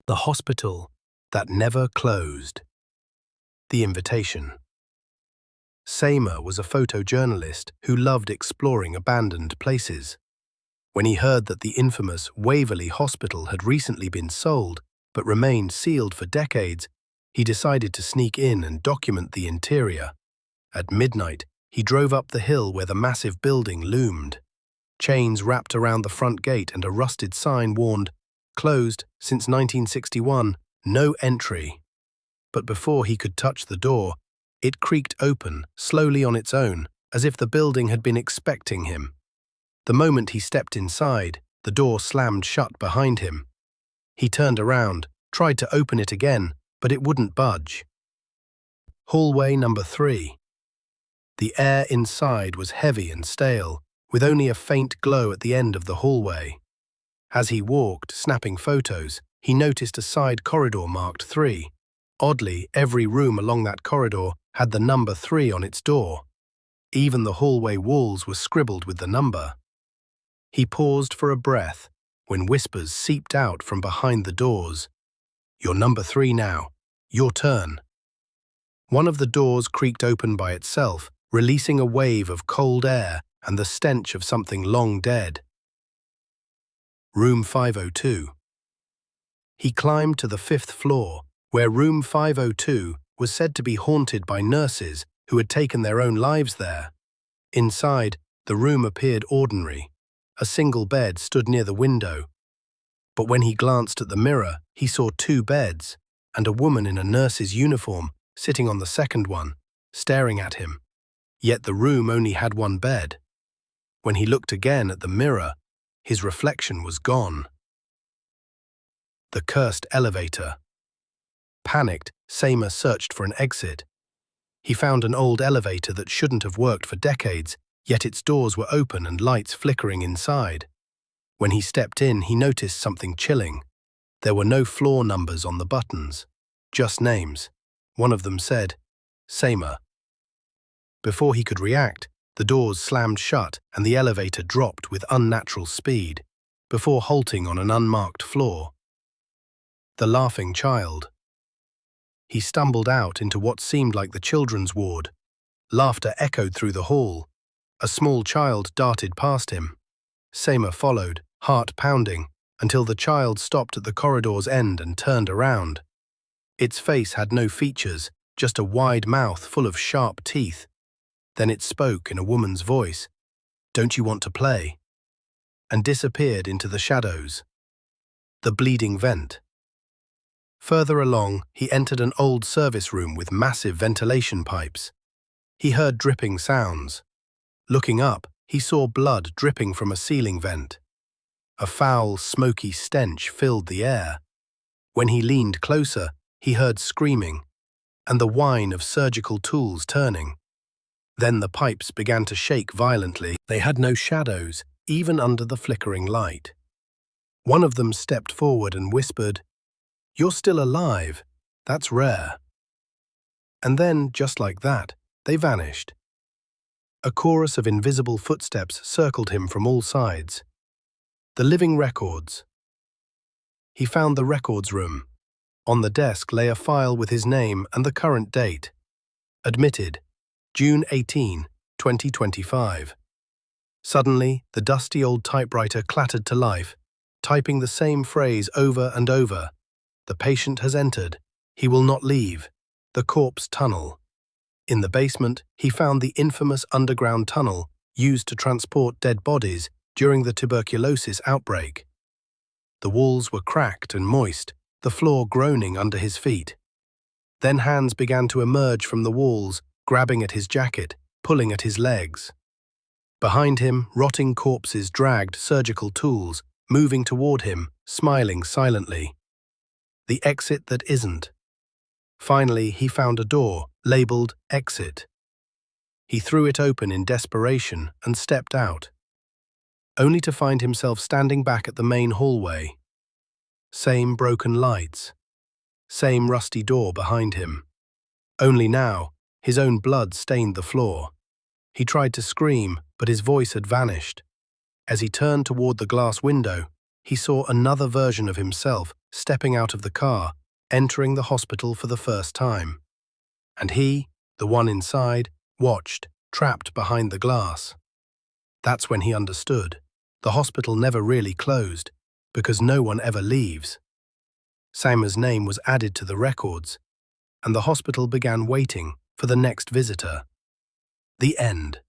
The hospital that never closed. The invitation. Seymour was a photojournalist who loved exploring abandoned places. When he heard that the infamous Waverley Hospital had recently been sold but remained sealed for decades, he decided to sneak in and document the interior. At midnight, he drove up the hill where the massive building loomed. Chains wrapped around the front gate and a rusted sign warned, "Closed since 1961, no entry." But before he could touch the door, it creaked open, slowly on its own, as if the building had been expecting him. The moment he stepped inside, the door slammed shut behind him. He turned around, tried to open it again, but it wouldn't budge. Hallway number 3. The air inside was heavy and stale, with only a faint glow at the end of the hallway. As he walked, snapping photos, he noticed a side corridor marked 3. Oddly, every room along that corridor had the number 3 on its door. Even the hallway walls were scribbled with the number. He paused for a breath when whispers seeped out from behind the doors. "You're number 3 now. Your turn." One of the doors creaked open by itself, releasing a wave of cold air and the stench of something long dead. Room 502. He climbed to the 5th floor, where room 502 was said to be haunted by nurses who had taken their own lives there. Inside, the room appeared ordinary. A single bed stood near the window. But when he glanced at the mirror, he saw 2 beds, and a woman in a nurse's uniform sitting on the second one, staring at him. Yet the room only had 1 bed. When he looked again at the mirror, his reflection was gone. The cursed elevator. Panicked, Seymour searched for an exit. He found an old elevator that shouldn't have worked for decades, yet its doors were open and lights flickering inside. When he stepped in, he noticed something chilling. There were no floor numbers on the buttons, just names. One of them said, "Seymour." Before he could react, the doors slammed shut and the elevator dropped with unnatural speed, before halting on an unmarked floor. The laughing child. He stumbled out into what seemed like the children's ward. Laughter echoed through the hall. A small child darted past him. Seymour followed, heart pounding, until the child stopped at the corridor's end and turned around. Its face had no features, just a wide mouth full of sharp teeth. Then it spoke in a woman's voice, "Don't you want to play?" and disappeared into the shadows. The bleeding vent. Further along, he entered an old service room with massive ventilation pipes. He heard dripping sounds. Looking up, he saw blood dripping from a ceiling vent. A foul, smoky stench filled the air. When he leaned closer, he heard screaming and the whine of surgical tools turning. Then the pipes began to shake violently. They had no shadows, even under the flickering light. One of them stepped forward and whispered, "You're still alive. That's rare." And then, just like that, they vanished. A chorus of invisible footsteps circled him from all sides. The living records. He found the records room. On the desk lay a file with his name and the current date. Admitted, June 18, 2025. Suddenly, the dusty old typewriter clattered to life, typing the same phrase over and over. "The patient has entered. He will not leave. The corpse tunnel." In the basement, he found the infamous underground tunnel used to transport dead bodies during the tuberculosis outbreak. The walls were cracked and moist, the floor groaning under his feet. Then hands began to emerge from the walls, grabbing at his jacket, pulling at his legs. Behind him, rotting corpses dragged surgical tools, moving toward him, smiling silently. The exit that isn't. Finally, he found a door, labeled Exit. He threw it open in desperation and stepped out, only to find himself standing back at the main hallway. Same broken lights. Same rusty door behind him. Only now, his own blood stained the floor. He tried to scream, but his voice had vanished. As he turned toward the glass window, he saw another version of himself stepping out of the car, entering the hospital for the first time. And he, the one inside, watched, trapped behind the glass. That's when he understood. The hospital never really closed, because no one ever leaves. Seimer's name was added to the records, and the hospital began waiting for the next visitor. The end.